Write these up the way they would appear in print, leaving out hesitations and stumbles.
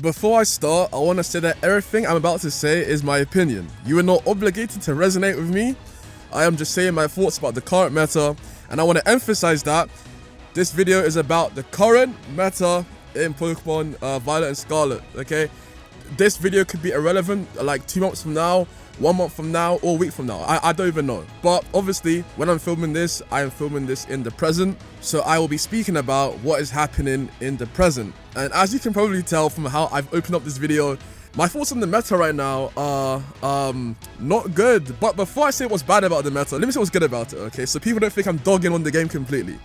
Before I start, I want to say that everything I'm about to say is my opinion. You are not obligated to resonate with me. I am just saying my thoughts about the current meta, and I want to emphasize that this video is about the current meta in Pokemon Violet and Scarlet, okay? This video could be irrelevant like 2 months from now, 1 month from now, or a week from now. I don't even know. But obviously, when I'm filming this, I am filming this in the present. So I will be speaking about what is happening in the present. And as you can probably tell from how I've opened up this video, my thoughts on the meta right now are not good. But before I say what's bad about the meta, let me say what's good about it, okay? So people don't think I'm dogging on the game completely.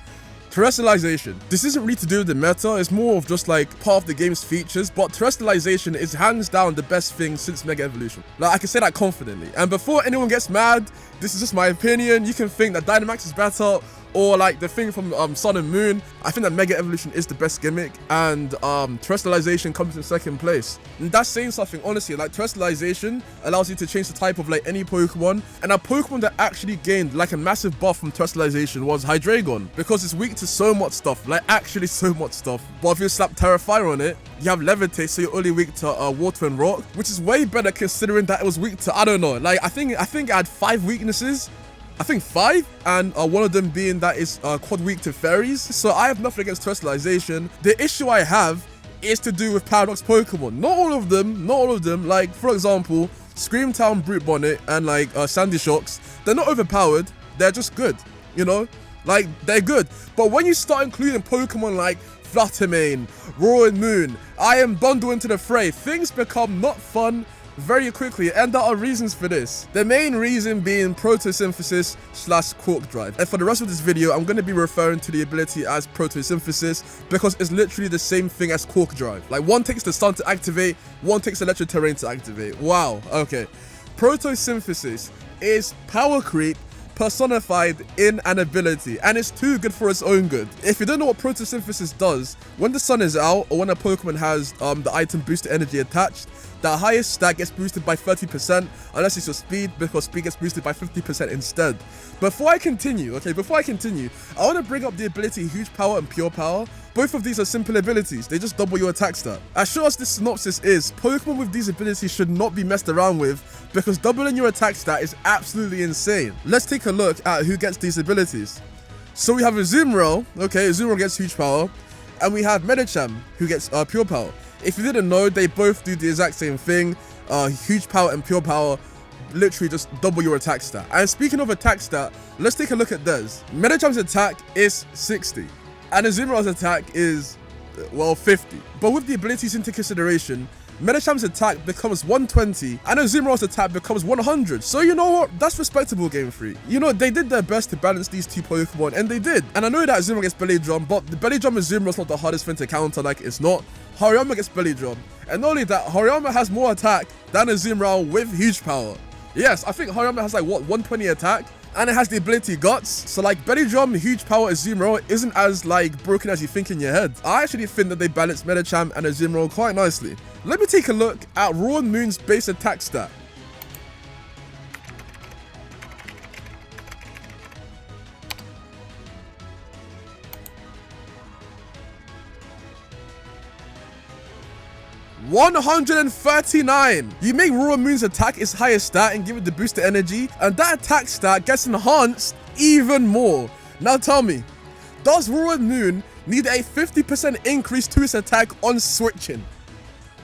Terrestrialization. This isn't really to do with the meta, it's more of just like part of the game's features, but terrestrialization is hands down the best thing since Mega Evolution. Like, I can say that confidently. And before anyone gets mad, this is just my opinion. You can think that Dynamax is better, or like the thing from Sun and Moon. I think that Mega Evolution is the best gimmick, and terrestrialization comes in second place. And that's saying something, honestly. Like, terrestrialization allows you to change the type of like any Pokemon, and a Pokemon that actually gained like a massive buff from terrestrialization was Hydreigon, because it's weak to so much stuff, like actually so much stuff. But if you slap Terra Fire on it, you have Levitate, so you're only weak to Water and Rock, which is way better considering that it was weak to, I don't know, like I think it had 5 weaknesses. I think 5, and one of them being that it's quad weak to fairies. So I have nothing against terrestrialization. The issue I have is to do with paradox Pokemon. Not all of them. Like, for example, Screamtown, Brute Bonnet, and like Sandy Shocks, they're not overpowered, they're just good, you know? Like, they're good. But when you start including Pokemon like Fluttermane, Roaring Moon, Iron Bundle into the fray, things become not fun very quickly, and there are reasons for this. The main reason being photosynthesis / quark drive. And for the rest of this video, I'm going to be referring to the ability as photosynthesis because it's literally the same thing as quark drive. Like, one takes the sun to activate, one takes electric terrain to activate. Wow, okay. Photosynthesis is power creep personified in an ability, and it's too good for its own good. If you don't know what photosynthesis does, when the sun is out or when a Pokemon has the item boosted energy attached, the highest stat gets boosted by 30% unless it's your speed, because speed gets boosted by 50% instead. Before I continue, I want to bring up the ability Huge Power and Pure Power. Both of these are simple abilities, they just double your attack stat. As short as this synopsis is, Pokemon with these abilities should not be messed around with, because doubling your attack stat is absolutely insane. Let's take a look at who gets these abilities. So we have Azumarill, okay, Azumarill gets Huge Power, and we have Medicham, who gets Pure Power. If you didn't know, they both do the exact same thing. Huge Power and Pure Power literally just double your attack stat. And speaking of attack stat, let's take a look at theirs. Medicham's attack is 60, and Azumarill's attack is, well, 50. But with the abilities into consideration, Medicham's attack becomes 120 and Azumarill's attack becomes 100. So you know what? That's respectable, Game Freak. You know, they did their best to balance these two Pokemon, and they did. And I know that Azumarill gets Belly Drum, but the Belly Drum Azumarill's not the hardest thing to counter, like it's not. Hariyama gets Belly Drum. And not only that, Hariyama has more attack than Azumarill with Huge Power. Yes, I think Hariyama has like, what, 120 attack? And it has the ability Guts. So like Belly Drum, Huge Power, Azumarill isn't as like broken as you think in your head. I actually think that they balance Medicham and Azumarill quite nicely. Let me take a look at Roaring Moon's base attack stat. $139. You make Roaring Moon's attack its highest stat and give it the boosted energy, and that attack stat gets enhanced even more. Now tell me, does Roaring Moon need a 50% increase to its attack on switching?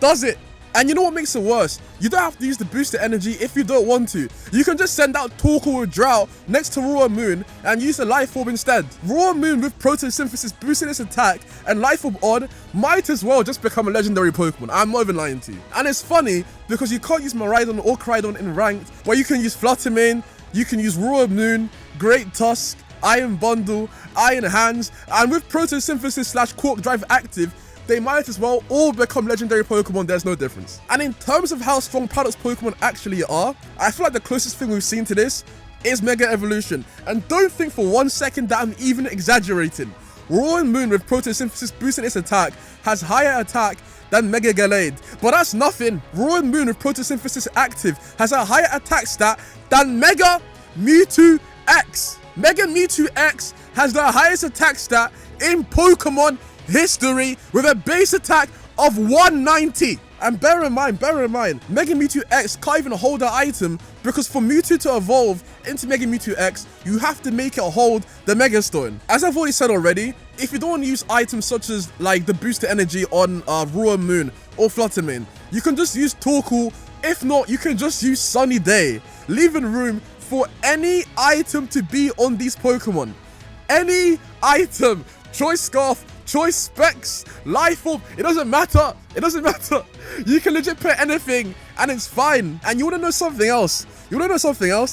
Does it? And you know what makes it worse? You don't have to use the boosted energy if you don't want to. You can just send out Torkoal with Drought next to Roaring Moon and use the Life Orb instead. Roaring Moon with photosynthesis boosting its attack and Life Orb on might as well just become a legendary Pokemon. I'm not even lying to you. And it's funny because you can't use Miraidon or Crydon in ranked, but you can use Fluttermane, you can use Roaring Moon, Great Tusk, Iron Bundle, Iron Hands, and with photosynthesis / quark drive active, they might as well all become legendary Pokemon. There's no difference. And in terms of how strong paradox Pokemon actually are, I feel like the closest thing we've seen to this is Mega Evolution. And don't think for 1 second that I'm even exaggerating. Roaring Moon with photosynthesis boosting its attack has higher attack than Mega Gallade. But that's nothing. Roaring Moon with photosynthesis active has a higher attack stat than Mega Mewtwo X. Mega Mewtwo X has the highest attack stat in Pokemon history with a base attack of 190. And bear in mind, Mega Mewtwo X can't even hold that item because for Mewtwo to evolve into Mega Mewtwo X, you have to make it hold the Mega Stone. As I've already said already, if you don't want to use items such as like the booster energy on Raw Moon or Fluttermane, you can just use Torkoal. If not, you can just use Sunny Day, leaving room for any item to be on these Pokemon. Any item, Choice Scarf, Choice Specs, Life Orb, it doesn't matter. It doesn't matter. You can legit put anything and it's fine. And you want to know something else?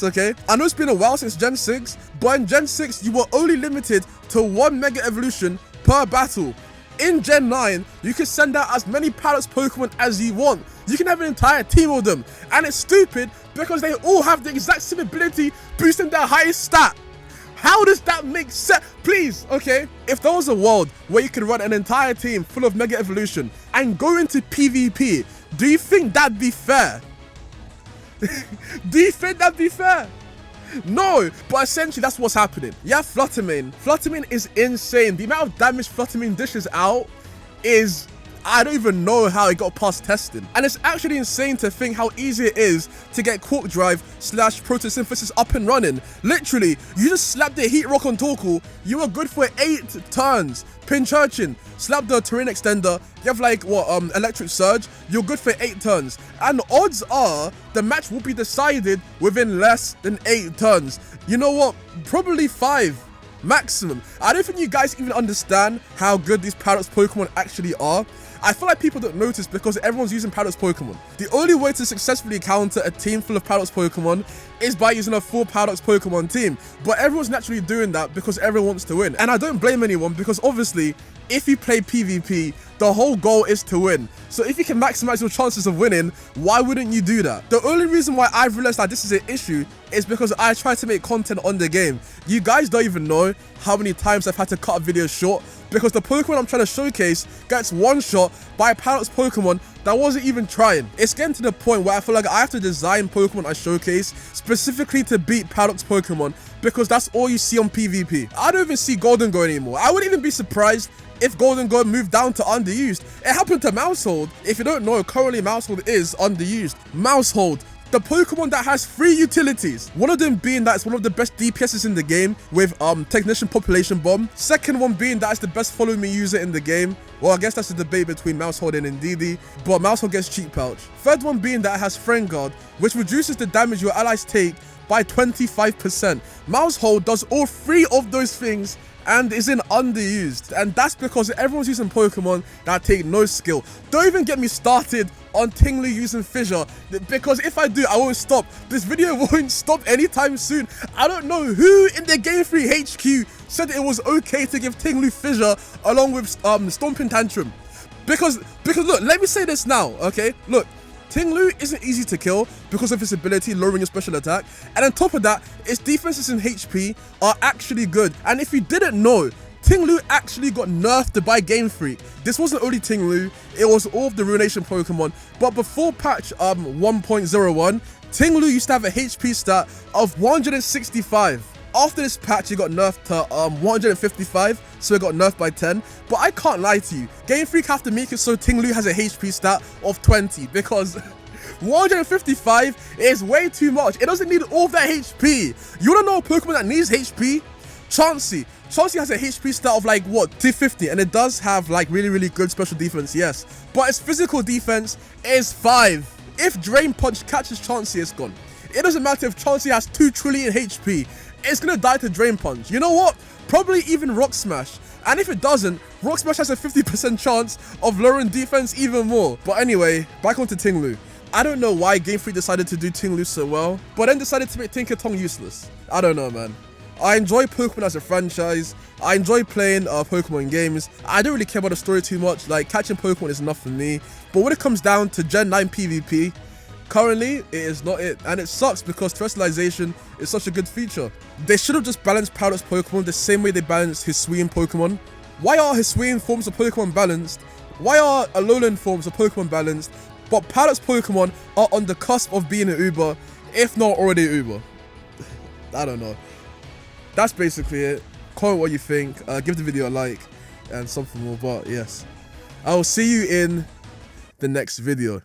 Okay? I know it's been a while since Gen 6, but in Gen 6, you were only limited to 1 Mega Evolution per battle. In Gen 9, you can send out as many Paradox Pokemon as you want. You can have an entire team of them. And it's stupid because they all have the exact same ability, boosting their highest stat. How does that make sense? Please, okay? If there was a world where you could run an entire team full of Mega Evolution and go into PvP, do you think that'd be fair? Do you think that'd be fair? No, but essentially that's what's happening. Yeah, Fluttermane. Fluttermane is insane. The amount of damage Fluttermane dishes out is... I don't even know how it got past testing. And it's actually insane to think how easy it is to get Quark Drive / Photosynthesis up and running. Literally, you just slap the Heat Rock on Torkoal, you are good for 8 turns. Pinchurchin, slap the Terrain Extender, you have like, Electric Surge, you're good for 8 turns. And odds are, the match will be decided within less than 8 turns. You know what? Probably 5. Maximum. I don't think you guys even understand how good these Paradox Pokemon actually are. I feel like people don't notice because everyone's using Paradox Pokemon. The only way to successfully counter a team full of Paradox Pokemon is by using a full Paradox Pokemon team. But everyone's naturally doing that because everyone wants to win. And I don't blame anyone because obviously, if you play PvP, the whole goal is to win. So if you can maximize your chances of winning, why wouldn't you do that? The only reason why I've realized that this is an issue is because I try to make content on the game. You guys don't even know how many times I've had to cut a video short because the Pokemon I'm trying to showcase gets one-shot by a Paradox Pokemon that wasn't even trying. It's getting to the point where I feel like I have to design Pokemon I showcase specifically to beat Paradox Pokemon because that's all you see on PvP. I don't even see Golden Go anymore. I wouldn't even be surprised if Golden Go moved down to underused. It happened to Mousehold. If you don't know, currently Mousehold is underused. Mousehold, the Pokemon that has 3 utilities. One of them being that it's one of the best DPSs in the game with Technician Population Bomb. Second one being that it's the best Follow Me user in the game. Well, I guess that's a debate between Mousehold and Indeedee, but Mousehold gets Cheek Pouch. Third one being that it has Friend Guard, which reduces the damage your allies take by 25%. Mousehold does all 3 of those things and isn't underused, and that's because everyone's using Pokemon that take no skill. Don't even get me started on Tinglu using Fissure, because if I do, I won't stop. This video won't stop anytime soon. I don't know who in the Game Freak HQ said it was okay to give Tinglu Fissure along with Stomping Tantrum, because look, let me say this now, okay? Look, Tinglu isn't easy to kill because of its ability lowering your special attack, and on top of that, its defenses and HP are actually good. And if you didn't know, Tinglu actually got nerfed by Game Freak. This wasn't only Tinglu, it was all of the Ruination Pokemon, but before patch 1.01, Tinglu used to have a HP stat of 165. After this patch, it got nerfed to 155, so it got nerfed by 10. But I can't lie to you, Game Freak have to make it so Tinglu has a HP stat of 20, because 155 is way too much. It doesn't need all of that HP. You wanna know a Pokemon that needs HP? Chansey. Chansey has a HP stat of like, what, 250, and it does have like really good special defense, yes. But its physical defense is 5. If Drain Punch catches Chansey, it's gone. It doesn't matter if Chansey has 2 trillion HP. It's gonna die to Drain Punch. You know what? Probably even Rock Smash. And if it doesn't, Rock Smash has a 50% chance of lowering defense even more. But anyway, back onto Tinglu. I don't know why Game Freak decided to do Tinglu so well, but then decided to make Tinkaton useless. I don't know, man. I enjoy Pokemon as a franchise. I enjoy playing Pokemon games. I don't really care about the story too much. Like, catching Pokemon is enough for me. But when it comes down to Gen 9 PvP, currently, it is not it, and it sucks because terrestrialization is such a good feature. They should have just balanced Paradox Pokemon the same way they balanced Hisuian Pokemon. Why are Hisuian forms of Pokemon balanced? Why are Alolan forms of Pokemon balanced? But Paradox Pokemon are on the cusp of being an Uber, if not already an Uber. I don't know. That's basically it. Comment what you think. Give the video a like and something more, but yes. I will see you in the next video.